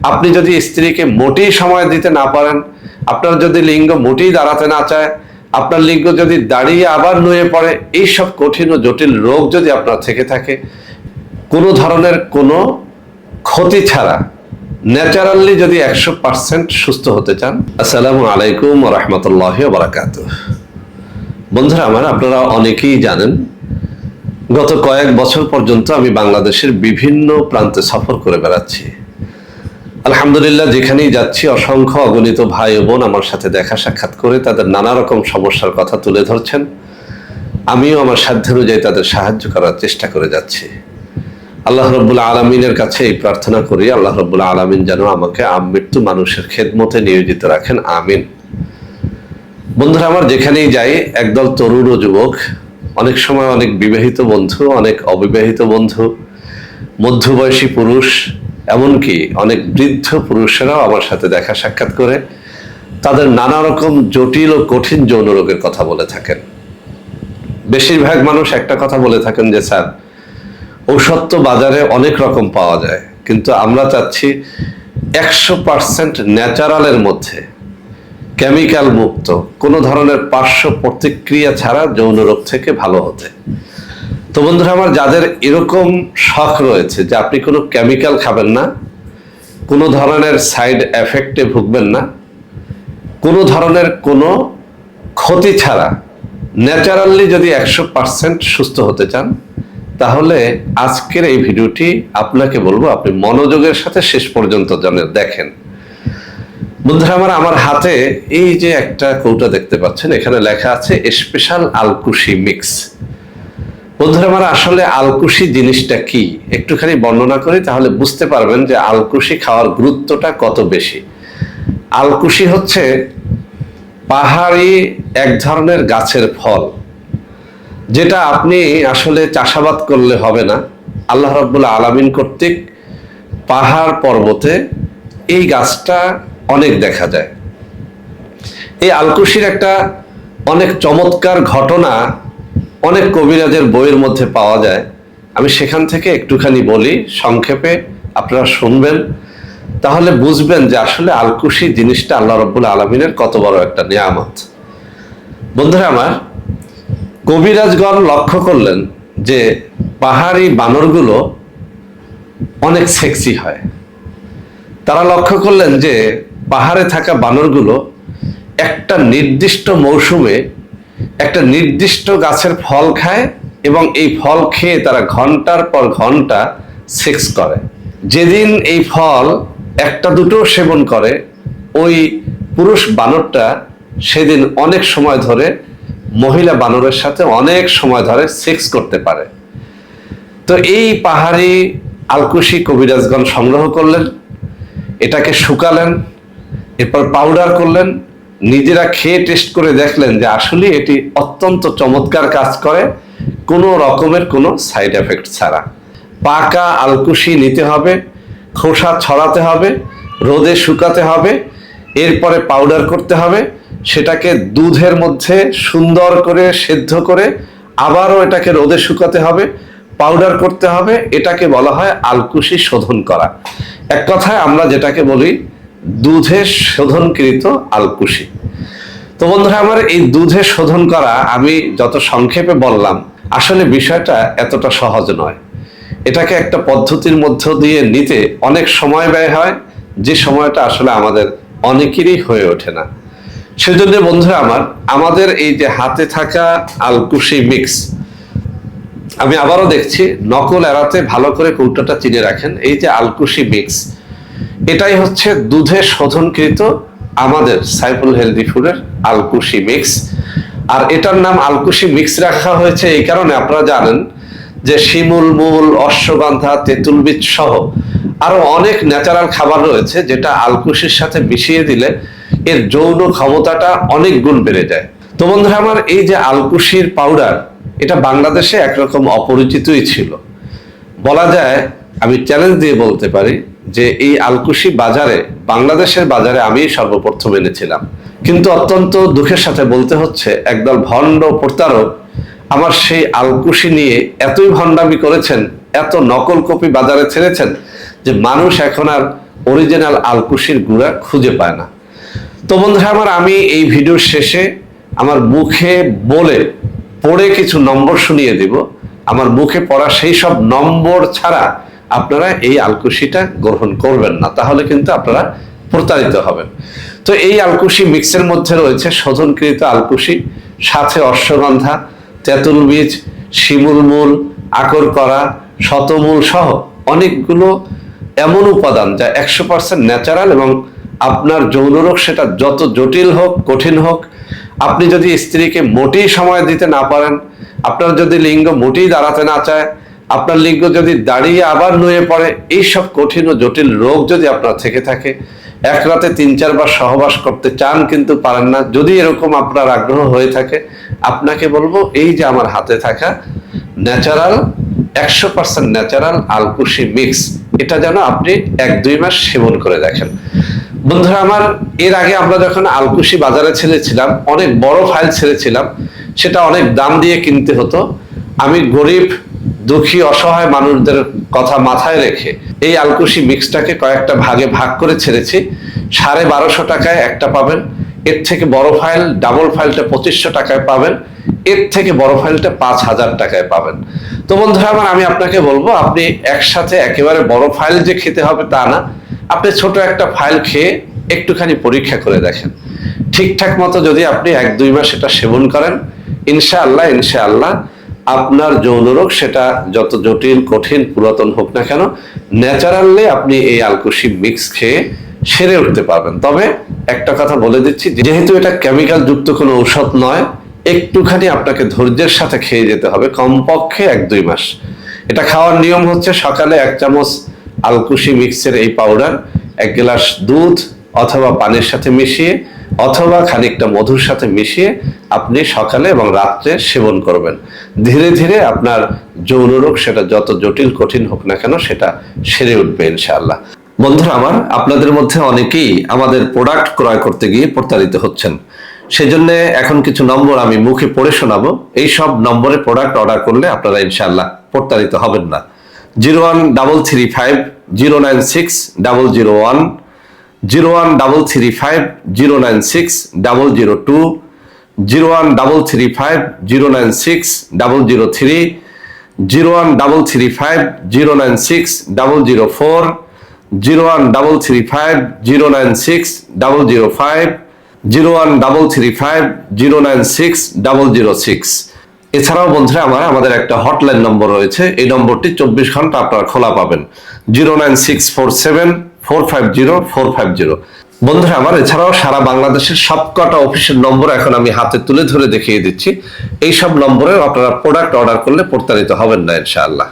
আপনি যদি স্ত্রীকে মোটেই সময় দিতে না পারেন, আপনার যদি লিঙ্গ মোটেই দাঁড়াতে না চায়, আপনার লিঙ্গ যদি দাঁড়িয়ে আবার নুয়ে পড়ে, এইসব কঠিন ও জটিল রোগ যদি আপনার থেকে থাকে, কোনো ধরনের কোনো ক্ষতি ছাড়া ন্যাচারালি যদি 100% সুস্থ হতে চান। আসসালামু আলাইকুম ওয়া রাহমাতুল্লাহি ওয়া বারাকাতুহু। বন্ধুরা আমার, আপনারা অনেকেই জানেন গত কয়েক বছর পর্যন্ত আমি বাংলাদেশের বিভিন্ন প্রান্তে সফর করে বেড়াচ্ছি। আলহামদুলিল্লাহ, যেখানেই যাচ্ছি অসংখ্য অগণিত ভাই ও বোন আমার সাথে দেখা সাক্ষাৎ করে তাদের নানা রকম সমস্যার কথা তুলে ধরছেন। আমিও আমার সাধ্য অনুযায়ী তাদের সাহায্য করার চেষ্টা করে যাচ্ছি। আল্লাহ রাব্বুল আলামিনের কাছে এই প্রার্থনা করি, আল্লাহ রাব্বুল আলামিন যেন আমাকে আমৃত্যু মানুষের খেদমতে নিয়োজিত রাখেন, আমিন। বন্ধুরা আমার, যেখানেই যাই একদল তরুণ ও যুবক, অনেক সময় অনেক বিবাহিত বন্ধু, অনেক অবিবাহিত বন্ধু, মধ্যবয়সী পুরুষ, এমনকি অনেক বৃদ্ধ পুরুষেরাও আমার সাথে দেখা সাক্ষাৎ করে তাদের নানা রকম জটিল ও কঠিন যৌন রোগের কথা বলে থাকেন। বেশিরভাগ মানুষ একটা কথা বলে থাকেন যে, স্যার, ঔষধ তো বাজারে অনেক রকম পাওয়া যায়, কিন্তু আমরা চাচ্ছি 100% ন্যাচারালের মধ্যে, কেমিক্যাল মুক্ত, কোনো ধরনের পার্শ্ব প্রতিক্রিয়া ছাড়া যৌন রোগ থেকে ভালো হতে। তো বন্ধুরা আমার, যাদের এরকম শখ রয়েছে যে আপনি কোনো কেমিক্যাল খাবেন না, কোনো ধরনের সাইড এফেক্টে ভুগবেন না, কোনো ধরনের কোনো ক্ষতি ছাড়া ন্যাচারালি যদি 100% সুস্থ হতে চান, তাহলে আজকের এই ভিডিওটি আপনাকে বলবো আপনি মনোযোগের সাথে শেষ পর্যন্ত দেখেন। বন্ধুরা আমার হাতে এই যে একটা কৌটা দেখতে পাচ্ছেন, এখানে লেখা আছে স্পেশাল আলকুশি মিক্স। বন্ধুরা আমার, আসলে আলকুশি জিনিসটা কি একটুখানি বর্ণনা করি, তাহলে বুঝতে পারবেন যে আলকুশি খাওয়ার গুরুত্বটা কত বেশি। আলকুশি হচ্ছে পাহাড়ি এক ধরনের গাছের ফল, যেটা আপনি আসলে চাষাবাদ করলে হবে না। আল্লাহ রাব্বুল আলামিন কর্তৃক পাহাড় পর্বতে এই গাছটা অনেক দেখা যায়। এই আলকুশির একটা অনেক চমৎকার ঘটনা অনেক কবিরাজের বইয়ের মধ্যে পাওয়া যায়। আমি সেখান থেকে একটুখানি বলি সংক্ষেপে, আপনারা শুনবেন, তাহলে বুঝবেন যে আসলে আলকুশি জিনিসটা আল্লাহ রাব্বুল আলামিনের কত বড় একটা নিয়ামত। বন্ধুরা আমার, কবিরাজগণ লক্ষ্য করলেন যে পাহাড়ি বানরগুলো অনেক সেক্সি হয়। তারা লক্ষ্য করলেন যে পাহাড়ে থাকা বানরগুলো একটা নির্দিষ্ট মৌসুমে একটা নির্দিষ্ট গাছের ফল খায় এবং এই ফল খেয়ে তারা ঘন্টার পর ঘন্টা সেক্স করে। যেদিন এই ফল একটা দুটো সেবন করে, ওই পুরুষ বানরটা সেদিন অনেক সময় ধরে মহিলা বানরের সাথে অনেক সময় ধরে সেক্স করতে পারে। তো এই পাহাড়ি আলকুশি কবিরাজগণ সংগ্রহ করলেন, এটাকে শুকালেন, এরপর পাউডার করলেন, নিজেরা খেয়ে টেস্ট করে দেখলেন যে আসলে এটি অত্যন্ত চমৎকার কাজ করে, কোনো রকমের কোনো সাইড এফেক্ট ছাড়া। পাকা আলকুশি নিতে হবে, খোসা ছড়াতে হবে, রোদে শুকাতে হবে, এরপরে পাউডার করতে হবে, সেটাকে দুধের মধ্যে সুন্দর করে সেদ্ধ করে আবারও এটাকে রোদে শুকাতে হবে, পাউডার করতে হবে। এটাকে বলা হয় আলকুশি শোধন করা। এক কথায় আমরা যেটাকে বলি দুধে শোধনকৃত আলকুশি। তো বন্ধুরা আমার, এই দুধে শোধন করা আমি যত সংক্ষেপে বললাম, আসলে বিষয়টা এতটা সহজ নয়। এটাকে একটা পদ্ধতির মধ্য দিয়ে নিতে অনেক সময় ব্যয় হয়, যে সময়টা আসলে আমাদের অনেকেরই হয়ে ওঠে না। সেজন্য বন্ধুরা আমার, আমাদের এই যে হাতে থাকা আলকুশি মিক্স, আমি আবারও দেখছি, নকল এড়াতে ভালো করে কৌটাটা চিনে রাখেন। এই যে আলকুশি মিক্স, এটাই হচ্ছে দুধে শোধনকৃত আমাদের সাইফুল হেলদি ফুডের আলকুশি মিক্স। আর এটার নাম আলকুশি মিক্স রাখা হয়েছে এই কারণে, আপনারা জানেন যে শিমুল, মূল, অশ্বগন্ধা, তেঁতুল বীজ সহ আরো অনেক ন্যাচারাল খাবার রয়েছে, যেটা আলকুশির সাথে মিশিয়ে দিলে এর যৌন ক্ষমতাটা অনেক গুণ বেড়ে যায়। তো বন্ধুরা আমার, এই যে আলকুশির পাউডার, এটা বাংলাদেশে একরকম অপরিচিতই ছিল। বলা যায়, আমি চ্যালেঞ্জ দিয়ে বলতে পারি যে এই আলকুশি বাজারে, বাংলাদেশের বাজারে আমি সর্বপ্রথম এনেছিলাম। কিন্তু অত্যন্ত দুঃখের সাথে বলতে হচ্ছে, একদল ভণ্ড প্রতারক আমার সেই আলকুশি নিয়ে এতই ভণ্ডামি করেছেন, এত নকল কপি বাজারে ছেড়েছেন যে মানুষ এখন আর অরিজিনাল আলকুশির গুঁড়া খুঁজে পায় না। তো বন্ধুরা আমার, আমি এই ভিডিওর শেষে আমার মুখে বলে পড়ে কিছু নম্বর শুনিয়ে দিব। আমার মুখে পড়া সেই সব নম্বর ছাড়া আপনারা এই আলকুশিটা গ্রহণ করবেন না, তাহলে কিন্তু আপনারা প্রতারিত হবেন। তো এই আলকুশি মিক্সের মধ্যে রয়েছে শোধনকৃত আলকুশি, সাথে অশ্বগন্ধা, তেঁতুল বীজ, শিমুল মূল, আকর করা, শতমূল সহ অনেকগুলো এমন উপাদান যা 100% ন্যাচারাল, এবং আপনার যৌনরোগ সেটা যত জটিল হোক কঠিন হোক, আপনি যদি স্ত্রীকে মোটেই সময় দিতে না পারেন, আপনার যদি লিঙ্গ মোটেই দাঁড়াতে না চায়, আপনার লিঙ্গ যদি দাঁড়িয়ে আবার নুয়ে পড়ে, এইসব কঠিন ও জটিল রোগ যদি আপনার থেকে থাকে, এক রাতে 3-4 বার সহবাস করতে চান কিন্তু পারেন না, যদি এরকম আপনার আগ্রহ হয়ে থাকে, আপনাকে বলবো এই যে আমার হাতে থাকা ন্যাচারাল 100% ন্যাচারাল আলকুশি মিক্স, এটা যেন আপনি 1-2 মাস সেবন করে দেখেন। বন্ধুরা আমার, এর আগে আমরা যখন আলকুশি বাজারে ছেড়েছিলাম, অনেক বড় ফাইল ছেড়েছিলাম, সেটা অনেক দাম দিয়ে কিনতে হতো। আমি গরিব দুঃখী অসহায় মানুষদের কথা মাথায় রেখে এই আলকুশি মিক্সটাকে কয়েকটা ভাগে ভাগ করে ছেড়েছি। 1250 টাকায় একটা পাবেন, এর থেকে বড় ফাইল ডাবল ফাইলটা 2500 টাকায় পাবেন, এর থেকে বড় ফাইলটা 5000 টাকায় পাবেন। তো বন্ধুরা আমার, আমি আপনাকে বলবো আপনি একসাথে একেবারে বড় ফাইল যে খেতে হবে তা না, আপনি ছোট একটা ফাইল খেয়ে একটুখানি পরীক্ষা করে দেখেন। ঠিকঠাক মতো যদি আপনি 1-2 মাস এটা সেবন করেন, ইনশাআল্লাহ আপনার যৌনরোগ সেটা যত জটিল কঠিন পুরাতন হোক না কেন, ন্যাচারালি আপনি এই আলকুশি মিক্স খেয়ে সেরে উঠতে পারবেন। তবে একটা কথা বলে দিচ্ছি, যেহেতু এটা কেমিক্যাল যুক্ত কোনো ঔষধ নয়, একটুখানি আপনাকে ধৈর্যের সাথে খেয়ে যেতে হবে, কমপক্ষে 1-2 মাস। এটা খাওয়ার নিয়ম হচ্ছে, সকালে 1 চামচ আলকুশি মিক্সের এই পাউডার 1 গ্লাস দুধ অথবা পানির সাথে মিশিয়ে অথবা খানিকটা মধুর সাথে মিশিয়ে আপনি সকালে এবং রাত্রে সেবন করবেন। ধীরে ধীরে আপনার যৌনরোগ সেটা যত জটিল কঠিন হোক না কেন সেটা সেরে উঠবে ইনশাআল্লাহ। বন্ধুরা আমার, আপনাদের মধ্যে অনেকেই আমাদের প্রোডাক্ট ক্রয় করতে গিয়ে প্রতারিত হচ্ছেন। সেজন্য এখন কিছু নম্বর আমি মুখে পড়ে শোনাবো। এই সব নম্বরে প্রোডাক্ট অর্ডার করলে আপনারা ইনশাআল্লাহ প্রতারিত হবেন না। 01335096001, 01335096002, 01335096003, 01335096004, 01335096005, 01335096006। এছাড়াও বন্ধুরা আমার, আমাদের একটা হটলাইন নম্বর রয়েছে, এই নম্বরটি 24 ঘন্টা আপনারা খোলা পাবেন, 09647450450। বন্ধুরা আমার, এছাড়াও সারা বাংলাদেশের সবকটা অফিসের নম্বর এখন আমি হাতে তুলে ধরে দেখিয়ে দিচ্ছি। এই সব নম্বরে আপনারা প্রোডাক্ট অর্ডার করলে প্রতারিত হবেন না ইনশাআল্লাহ।